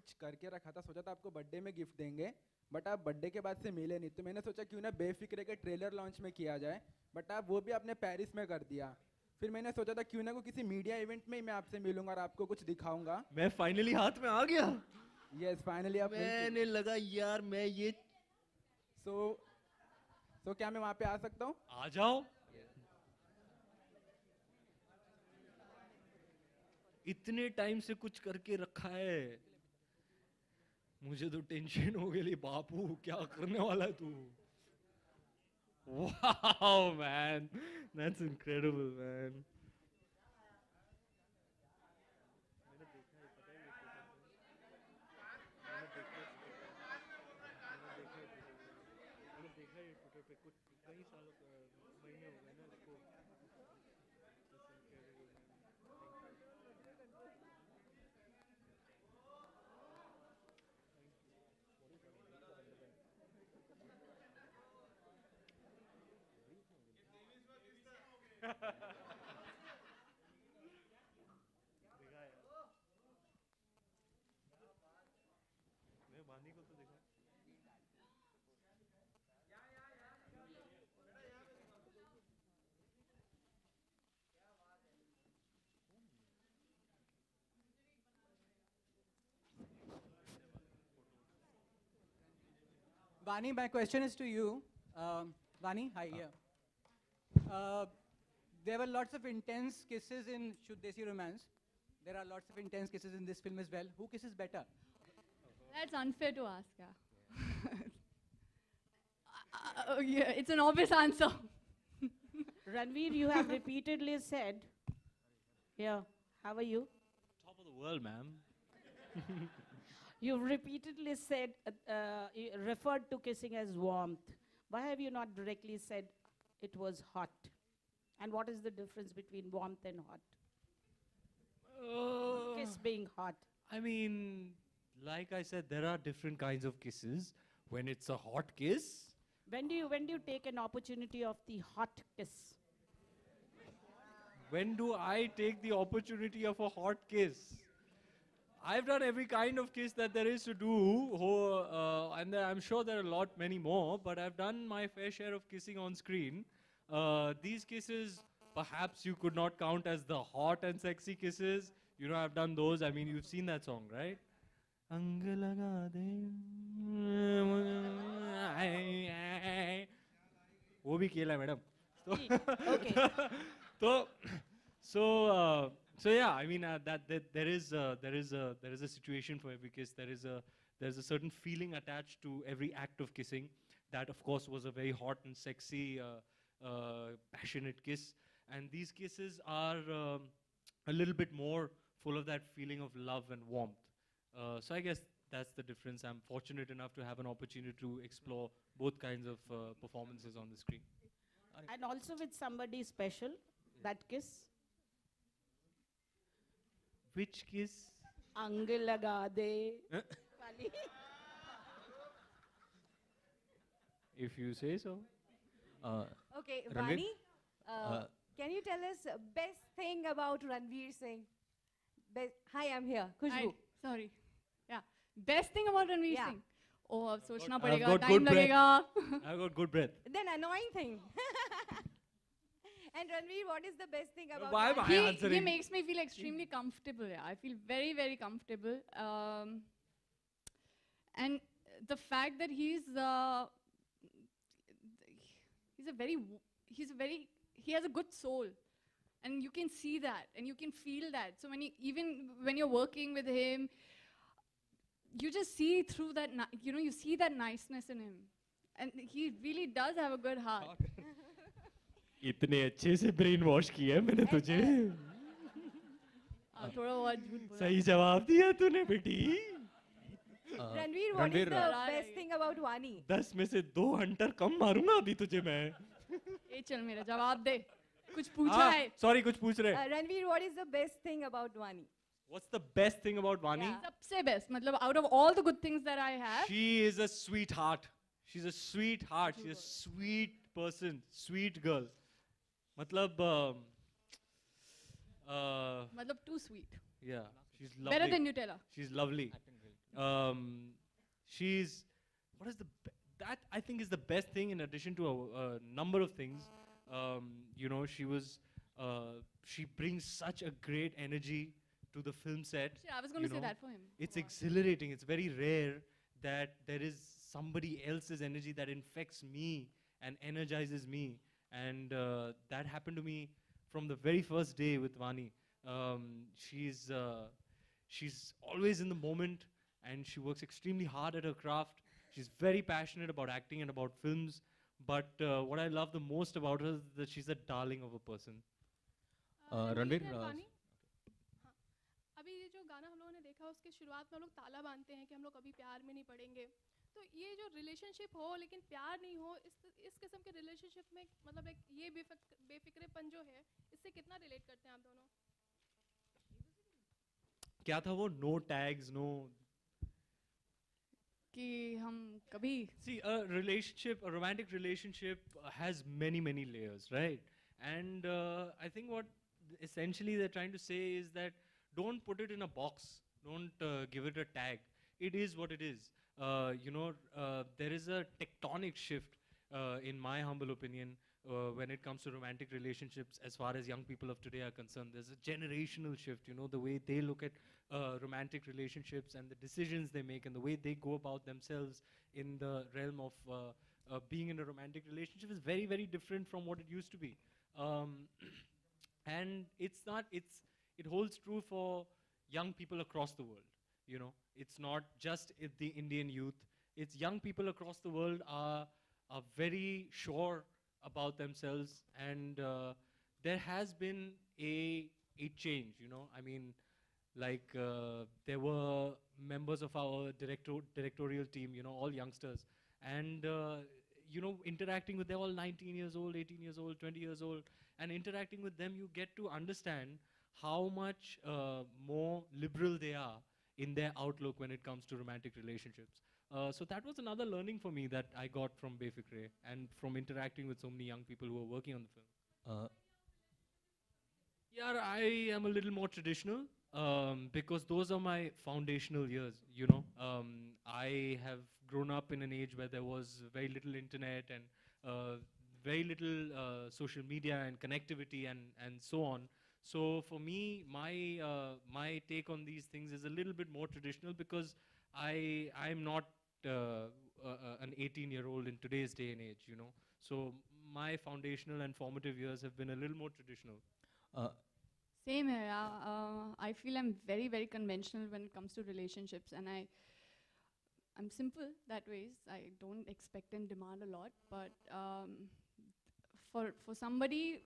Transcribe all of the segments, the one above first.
कुछ करके रखा था, सोचा था आपको बर्थडे में गिफ्ट देंगे, बट आप बर्थडे के बाद से मिले नहीं, तो मैंने सोचा क्यों ना बेफिक्रे के ट्रेलर लॉन्च में किया जाए, बट आप वो भी आपने पेरिस में कर दिया। फिर मैंने सोचा था क्यों ना को किसी मीडिया इवेंट में ही मैं आपसे मिलूंगा और आपको कुछ दिखाऊंगा। मैं फाइनली हाथ में आ गया। यस फाइनली आप मैंने लगा यार मैं ये सो क्या मैं वहाँ पे आ सकता हूँ? आ जाओ। इतने टाइम से कुछ करके रखा है, मुझे तो टेंशन हो गई बापू क्या करने वाला है तू। Wow man, that's incredible man. कई सालों महीने हो गए ना इसको। मैं वानी को तो देखा। Vaani, my question is to you. Vaani, hi, here. There were lots of intense kisses in Shuddh Desi Romance. There are lots of intense kisses in this film as well. Who kisses better? That's unfair to ask, yeah. Yeah, it's an obvious answer. Ranveer, you have repeatedly said, here, how are you? Top of the world, ma'am. You've repeatedly said, referred to kissing as warmth. Why have you not directly said it was hot? And what is the difference between warmth and hot? Kiss being hot. I mean, like I said, there are different kinds of kisses. When it's a hot kiss. When do you take an opportunity of the hot kiss? When do I take the opportunity of a hot kiss? I've done every kind of kiss that there is to do, and I'm sure there are many more, but I've done my fair share of kissing on screen. These kisses, perhaps you could not count as the hot and sexy kisses. You know, I've done those. I mean, you've seen that song, right? अंग लगा दे वो भी खेला है madam तो so yeah, I mean that there is a situation for every kiss. There's a certain feeling attached to every act of kissing. That of course was a very hot and sexy passionate kiss, and these kisses are a little bit more full of that feeling of love and warmth. So I guess that's the difference. I'm fortunate enough to have an opportunity to explore both kinds of performances on the screen. And also with somebody special, that kiss. Which kiss? Ang laga de. If you say so. Okay, Vaani, can you tell us best thing about Ranveer Singh? Hi, I'm here. Khushbu. Sorry. Yeah. Best thing about Ranveer Singh? Oh, अब सोचना पड़ेगा, time लगेगा. I've got good breath. Then annoying thing. And Ranveer, what is the best thing about Why am I answering? He makes me feel extremely comfortable. Yeah. I feel very, very comfortable. And the fact that he has a good soul. And you can see that, and you can feel that. So even when you're working with him, you just see through that, you see that niceness in him. And he really does have a good heart. इतने अच्छे से brain wash किया है मैंने तुझे थोड़ा बहुत झूठ बोला सही जवाब दिया तूने बेटी Ranveer, what is the best thing about Vaani? 10 में से 2 हंटर कम मारूंगा अभी तुझे मैं ए चल मेरा जवाब दे कुछ पूछा है सॉरी कुछ पूछ रहे Ranveer, what is the best thing about Vaani? What's the best thing about Vaani? सबसे best मतलब out of all the good things that I have, she is a sweetheart. She's a sweetheart. She's a sweet person, sweet girl. मतलब मतलब too sweet. Yeah, she's lovely. Better than Nutella. She's lovely. She's what is the that I think is the best thing in addition to a number of things. You know, she brings such a great energy to the film set. Shit, I was going to say that for him. It's exhilarating. It's very rare that there is somebody else's energy that infects me and energizes me. And that happened to me from the very first day with Vaani. She's always in the moment, and she works extremely hard at her craft. She's very passionate about acting and about films. But what I love the most about her is that she's a darling of a person. Ranveer हाँ, अभी ये जो गाना हम लोगों ने देखा उसके शुरुआत में हम लोग ताला बांधते हैं कि हम लोग कभी प्यार में नहीं पड़ेंगे, तो ये जो रिलेशनशिप हो लेकिन प्यार नहीं हो, इस किस्म के रिलेशनशिप में मतलब एक ये बेफिक्रेपन जो है, इससे कितना रिलेट करते हैं आप दोनों? क्या था वो? No tags, no. कि हम कभी See, a romantic relationship has many layers, right? And I think what essentially they're trying to say is that don't put it in a box. Don't give it a tag. It is what it is. There is a tectonic shift, in my humble opinion, when it comes to romantic relationships as far as young people of today are concerned. There's a generational shift, the way they look at romantic relationships and the decisions they make and the way they go about themselves in the realm of being in a romantic relationship is very, very different from what it used to be. And it holds true for young people across the world. It's not just the Indian youth. It's young people across the world are very sure about themselves, and there has been a change. I mean, like there were members of our directorial team, all youngsters, and interacting with, they're all 19 years old, 18 years old, 20 years old, and interacting with them, you get to understand how much more liberal they are in their outlook when it comes to romantic relationships. So that was another learning for me that I got from Befikre and from interacting with so many young people who are working on the film. Yeah, I am a little more traditional because those are my foundational years, I have grown up in an age where there was very little internet and very little social media and connectivity and so on. So for me, my take on these things is a little bit more traditional because I'm not an 18-year-old in today's day and age, So my foundational and formative years have been a little more traditional. Same here. I feel I'm very, very conventional when it comes to relationships, and I'm simple that way. I don't expect and demand a lot, but for somebody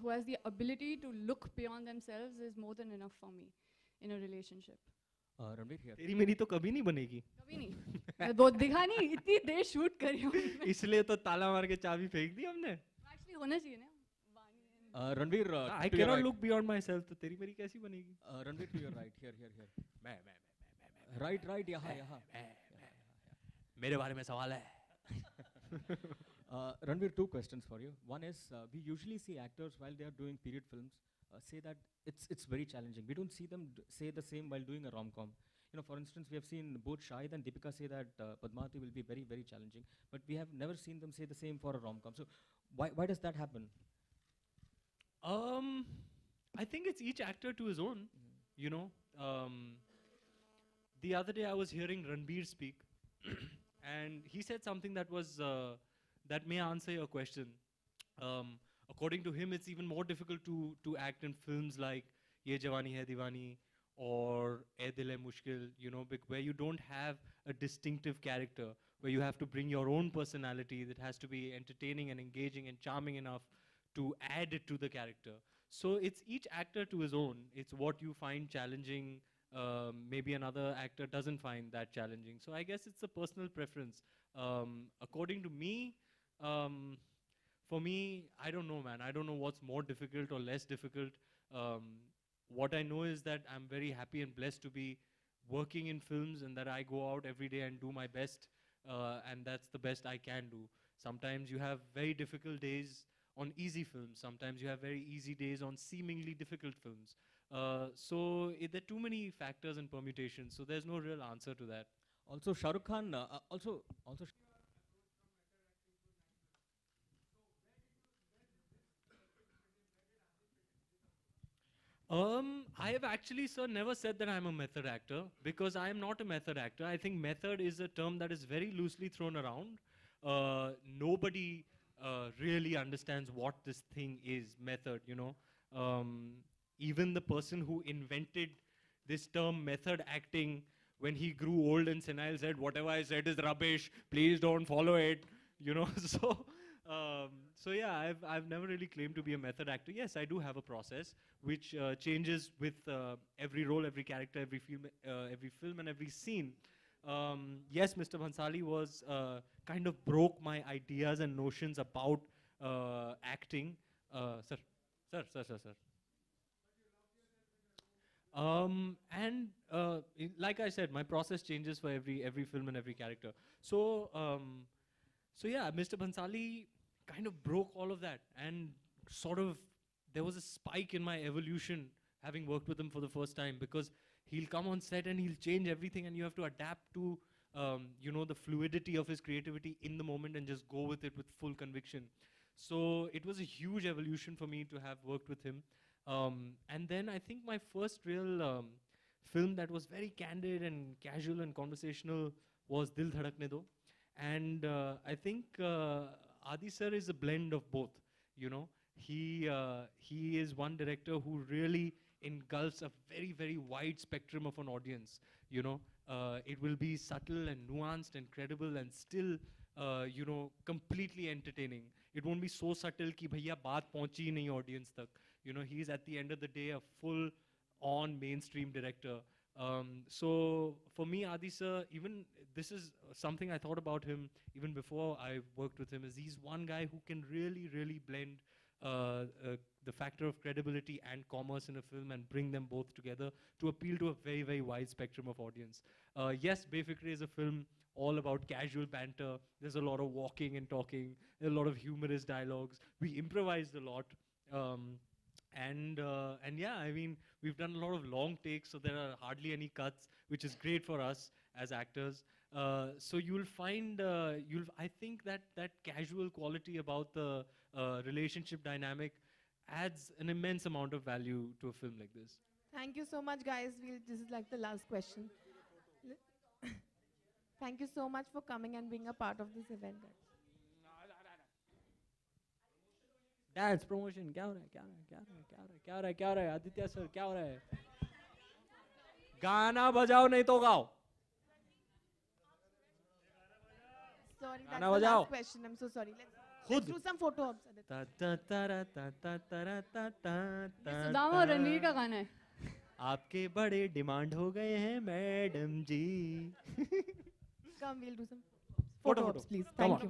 who has the ability to look beyond themselves is more than enough for me in a relationship. Ranveer here. तेरी मेरी तो कभी नहीं बनेगी. कभी नहीं. वो दिखा नहीं, इतनी देर शूट करी हूँ. इसलिए तो ताला मार के चाबी फेंक दी हमने. Actually होना चाहिए ना. Ranveer, I cannot look beyond myself. तो तेरी मेरी कैसी बनेगी? Ranveer, to your right, here. मैं. Right, यहाँ. मेरे बारे में सवाल है. Ranveer, two questions for you. One is, we usually see actors while they are doing period films say that it's very challenging. We don't see them say the same while doing a rom-com. For instance, we have seen both Shahid and Deepika say that Padmavati will be very, very challenging, but we have never seen them say the same for a rom-com. So why does that happen? I think it's each actor to his own, The other day I was hearing Ranveer speak and he said something that was, that may answer your question. According to him, it's even more difficult to act in films like Ye Jawani Hai Diwani or Ae Dil Hai Mushkil, where you don't have a distinctive character, where you have to bring your own personality that has to be entertaining and engaging and charming enough to add it to the character. So it's each actor to his own. It's what you find challenging. Maybe another actor doesn't find that challenging. So I guess it's a personal preference. According to me, for me, I don't know, man. I don't know what's more difficult or less difficult. What I know is that I'm very happy and blessed to be working in films and that I go out every day and do my best. And that's the best I can do. Sometimes you have very difficult days on easy films. Sometimes you have very easy days on seemingly difficult films. There are too many factors and permutations, so there's no real answer to that. Also, Shah Rukh Khan, also. I have actually, sir, never said that I'm a method actor, because I am not a method actor. I think method is a term that is very loosely thrown around. Nobody really understands what this thing is, method, you know. Even the person who invented this term method acting, when he grew old and senile, said, whatever I said is rubbish, please don't follow it, you know. So yeah, I've never really claimed to be a method actor. Yes, I do have a process which changes with every role, every character, every film and every scene. Yes, Mr. Bhansali was kind of broke my ideas and notions about acting. Sir. Like I said, my process changes for every film and every character. So yeah, Mr. Bhansali kind of broke all of that, and sort of there was a spike in my evolution having worked with him for the first time, because he'll come on set and he'll change everything, and you have to adapt to you know, the fluidity of his creativity in the moment and just go with it with full conviction. So it was a huge evolution for me to have worked with him. And then I think my first real film that was very candid and casual and conversational was Dil Dhadakne Do. And I think Adi sir is a blend of both, you know. He is one director who really engulfs a very, very wide spectrum of an audience, you know. It will be subtle and nuanced and credible and still, you know, completely entertaining. It won't be so subtle ki bhaiya baat pahunchi nahi audience tak. You know, he's at the end of the day a full-on mainstream director. So for me, Adi sir, even this is something I thought about him even before I worked with him, is he's one guy who can really, really blend the factor of credibility and commerce in a film and bring them both together to appeal to a very, very wide spectrum of audience. Yes, Befikre is a film all about casual banter. There's a lot of walking and talking. There's a lot of humorous dialogues. We improvised a lot. And yeah, I mean, we've done a lot of long takes, so there are hardly any cuts, which is great for us as actors. So you'll find, I think that casual quality about the relationship dynamic adds an immense amount of value to a film like this. Thank you so much, guys. This is like the last question. Thank you so much for coming and being a part of this event, guys. Dance promotion, क्या हो रहा है Aditya sir, क्या हो रहा है? गाना बजाओ नहीं तो गाओ. Sorry, that's the last question. I'm so sorry. Let's do some photo ops. Sudama और रणवीर का गाना है. आपके बड़े डिमांड हो गए हैं madam ji. Come, we'll do some photo ops, please. Thank you.